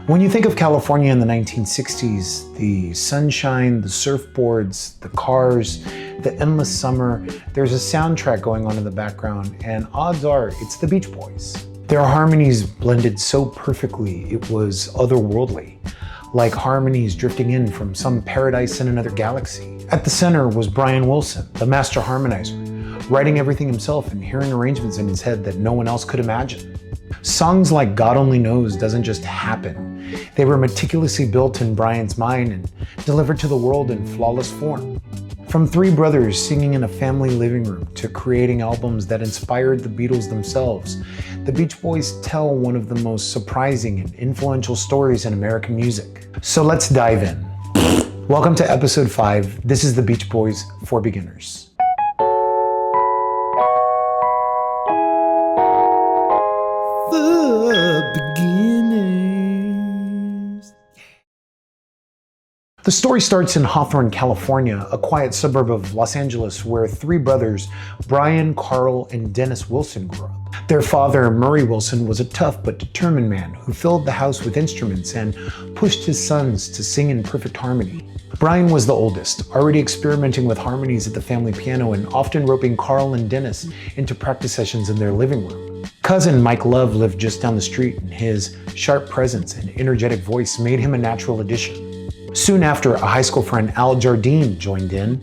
When you think of California in the 1960s, the sunshine, the surfboards, the cars, the endless summer, there's a soundtrack going on in the background, and odds are it's the Beach Boys. Their harmonies blended so perfectly, it was otherworldly, like harmonies drifting in from some paradise in another galaxy. At the center was Brian Wilson, the master harmonizer, writing everything himself and hearing arrangements in his head that no one else could imagine. Songs like God Only Knows doesn't just happen. They were meticulously built in Brian's mind and delivered to the world in flawless form. From three brothers singing in a family living room to creating albums that inspired the Beatles themselves, the Beach Boys tell one of the most surprising and influential stories in American music. So let's dive in. Welcome to episode 5. This is the Beach Boys for Beginners. The story starts in Hawthorne, California, a quiet suburb of Los Angeles where three brothers, Brian, Carl, and Dennis Wilson, grew up. Their father, Murray Wilson, was a tough but determined man who filled the house with instruments and pushed his sons to sing in perfect harmony. Brian was the oldest, already experimenting with harmonies at the family piano and often roping Carl and Dennis into practice sessions in their living room. Cousin Mike Love lived just down the street, and his sharp presence and energetic voice made him a natural addition. Soon after, a high school friend, Al Jardine, joined in,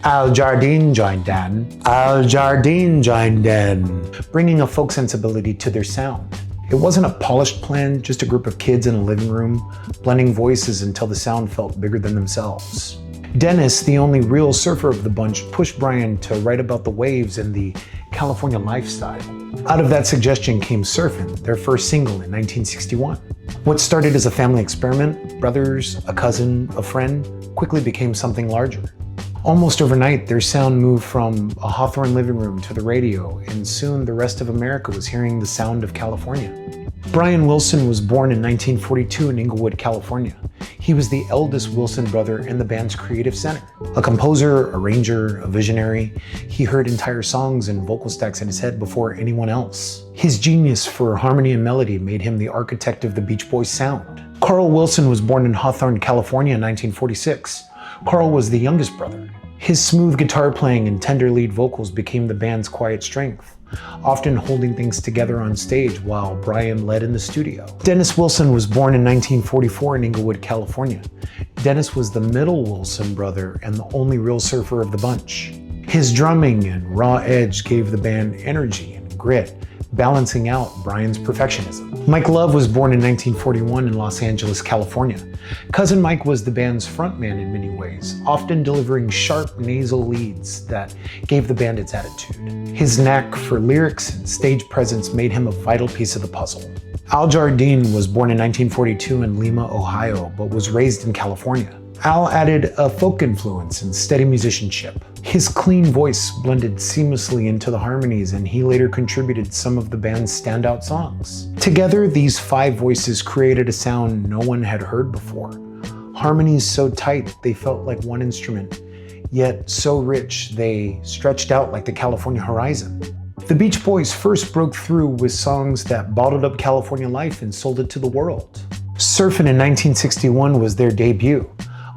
bringing a folk sensibility to their sound. It wasn't a polished plan, just a group of kids in a living room, blending voices until the sound felt bigger than themselves. Dennis, the only real surfer of the bunch, pushed Brian to write about the waves and the California lifestyle. Out of that suggestion came Surfin, their first single in 1961. What started as a family experiment, brothers, a cousin, a friend, quickly became something larger. Almost overnight, their sound moved from a Hawthorne living room to the radio, and soon the rest of America was hearing the sound of California. Brian Wilson was born in 1942 in Inglewood, California. He was the eldest Wilson brother in the band's creative center. A composer, arranger, a visionary, he heard entire songs and vocal stacks in his head before anyone else. His genius for harmony and melody made him the architect of the Beach Boys sound. Carl Wilson was born in Hawthorne, California in 1946. Carl was the youngest brother. His smooth guitar playing and tender lead vocals became the band's quiet strength, often holding things together on stage while Brian led in the studio. Dennis Wilson was born in 1944 in Inglewood, California. Dennis was the middle Wilson brother and the only real surfer of the bunch. His drumming and raw edge gave the band energy and grit, balancing out Brian's perfectionism. Mike Love was born in 1941 in Los Angeles, California. Cousin Mike was the band's frontman in many ways, often delivering sharp nasal leads that gave the band its attitude. His knack for lyrics and stage presence made him a vital piece of the puzzle. Al Jardine was born in 1942 in Lima, Ohio, but was raised in California. Al added a folk influence and steady musicianship. His clean voice blended seamlessly into the harmonies, and he later contributed some of the band's standout songs. Together, these five voices created a sound no one had heard before. Harmonies so tight they felt like one instrument, yet so rich they stretched out like the California horizon. The Beach Boys first broke through with songs that bottled up California life and sold it to the world. Surfin' in 1961 was their debut,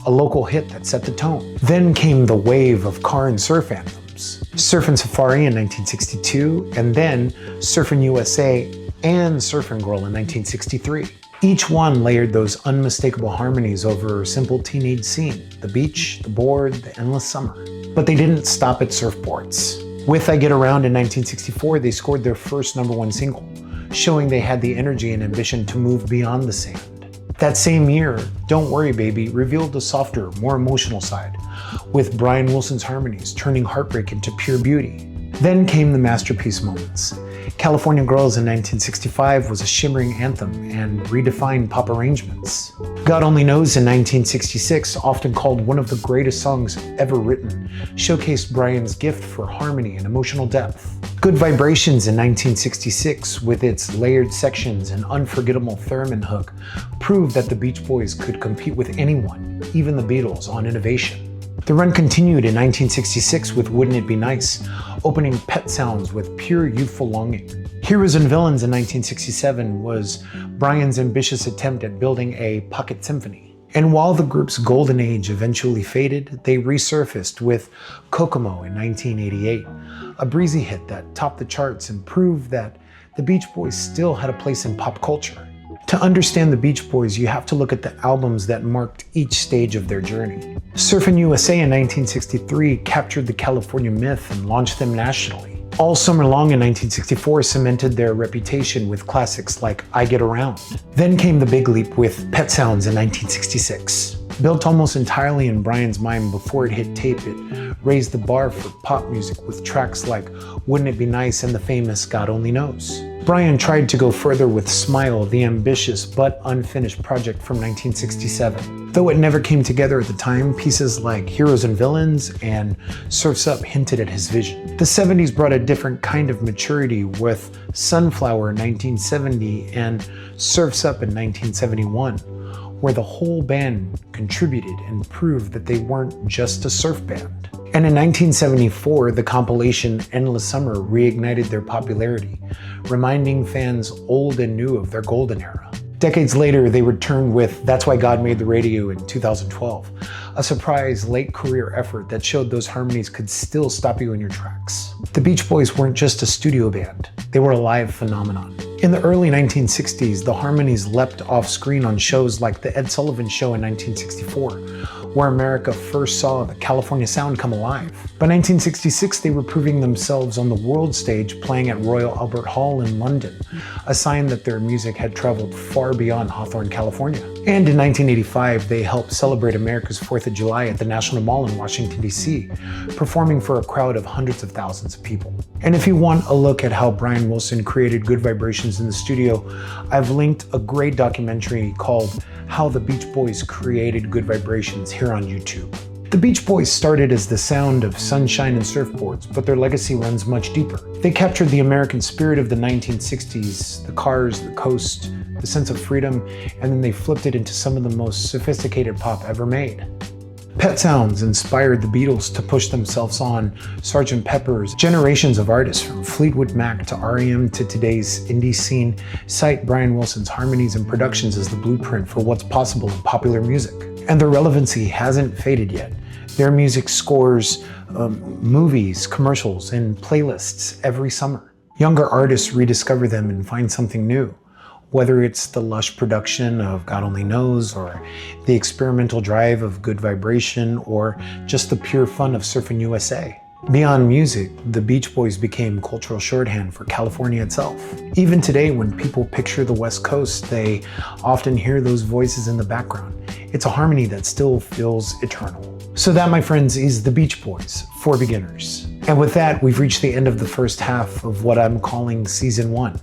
a local hit that set the tone. Then came the wave of car and surf anthems. Surfin Safari in 1962, and then Surfin U.S.A. and Surfin Girl in 1963. Each one layered those unmistakable harmonies over a simple teenage scene, the beach, the board, the endless summer. But they didn't stop at surfboards. With I Get Around in 1964, they scored their first #1 single, showing they had the energy and ambition to move beyond the sand. That same year, Don't Worry Baby revealed a softer, more emotional side, with Brian Wilson's harmonies turning heartbreak into pure beauty. Then came the masterpiece moments. California Girls in 1965 was a shimmering anthem and redefined pop arrangements. God Only Knows in 1966, often called one of the greatest songs ever written, showcased Brian's gift for harmony and emotional depth. Good Vibrations in 1966, with its layered sections and unforgettable theremin hook, proved that the Beach Boys could compete with anyone, even the Beatles, on innovation. The run continued in 1966 with Wouldn't It Be Nice, opening Pet Sounds with pure youthful longing. Heroes and Villains in 1967 was Brian's ambitious attempt at building a pocket symphony. And while the group's golden age eventually faded, they resurfaced with Kokomo in 1988, a breezy hit that topped the charts and proved that the Beach Boys still had a place in pop culture. To understand the Beach Boys, you have to look at the albums that marked each stage of their journey. Surfin U.S.A. in 1963 captured the California myth and launched them nationally. All Summer Long in 1964 cemented their reputation with classics like I Get Around. Then came the big leap with Pet Sounds in 1966. Built almost entirely in Brian's mind before it hit tape, it raised the bar for pop music with tracks like Wouldn't It Be Nice and the famous God Only Knows. Brian tried to go further with Smile, the ambitious but unfinished project from 1967. Though it never came together at the time, pieces like Heroes and Villains and Surf's Up hinted at his vision. The 70s brought a different kind of maturity with Sunflower in 1970 and Surf's Up in 1971, where the whole band contributed and proved that they weren't just a surf band. And in 1974, the compilation Endless Summer reignited their popularity, reminding fans old and new of their golden era. Decades later, they returned with That's Why God Made the Radio in 2012, a surprise late career effort that showed those harmonies could still stop you in your tracks. The Beach Boys weren't just a studio band, they were a live phenomenon. In the early 1960s, the harmonies leapt off screen on shows like The Ed Sullivan Show in 1964, where America first saw the California sound come alive. By 1966, they were proving themselves on the world stage, playing at Royal Albert Hall in London, a sign that their music had traveled far beyond Hawthorne, California. And in 1985, they helped celebrate America's 4th of July at the National Mall in Washington, D.C., performing for a crowd of hundreds of thousands of people. And if you want a look at how Brian Wilson created Good Vibrations in the studio, I've linked a great documentary called How the Beach Boys Created Good Vibrations here on YouTube. The Beach Boys started as the sound of sunshine and surfboards, but their legacy runs much deeper. They captured the American spirit of the 1960s, the cars, the coast, the sense of freedom, and then they flipped it into some of the most sophisticated pop ever made. Pet Sounds inspired the Beatles to push themselves on Sgt. Pepper's. Generations of artists from Fleetwood Mac to R.E.M. to today's indie scene cite Brian Wilson's harmonies and productions as the blueprint for what's possible in popular music. And their relevancy hasn't faded yet. Their music scores movies, commercials, and playlists every summer. Younger artists rediscover them and find something new. Whether it's the lush production of God Only Knows, or the experimental drive of Good Vibration, or just the pure fun of Surfin U.S.A. Beyond music, the Beach Boys became cultural shorthand for California itself. Even today, when people picture the West Coast, they often hear those voices in the background. It's a harmony that still feels eternal. So that, my friends, is the Beach Boys for beginners. And with that, we've reached the end of the first half of what I'm calling Season 1.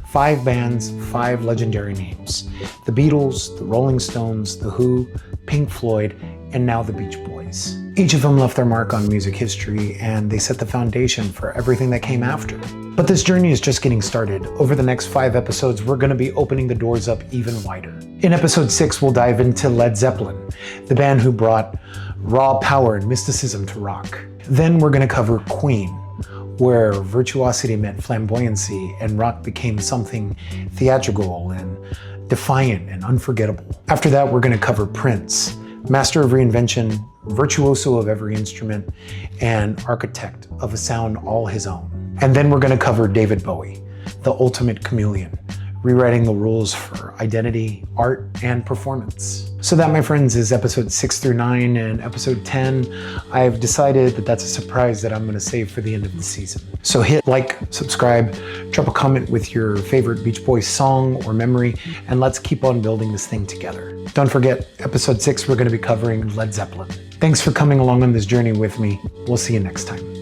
5 bands, 5 legendary names. The Beatles, the Rolling Stones, The Who, Pink Floyd, and now the Beach Boys. Each of them left their mark on music history, and they set the foundation for everything that came after. But this journey is just getting started. Over the next 5 episodes, we're going to be opening the doors up even wider. In episode 6, we'll dive into Led Zeppelin, the band who brought raw power and mysticism to rock. Then we're going to cover Queen, where virtuosity met flamboyancy and rock became something theatrical and defiant and unforgettable. After that, we're going to cover Prince, master of reinvention, virtuoso of every instrument, and architect of a sound all his own. And then we're going to cover David Bowie, the ultimate chameleon, rewriting the rules for identity, art, and performance. So that, my friends, is episode 6 through 9, and episode 10, I've decided that that's a surprise that I'm going to save for the end of the season. So hit like, subscribe, drop a comment with your favorite Beach Boys song or memory, and let's keep on building this thing together. Don't forget, episode 6, we're going to be covering Led Zeppelin. Thanks for coming along on this journey with me. We'll see you next time.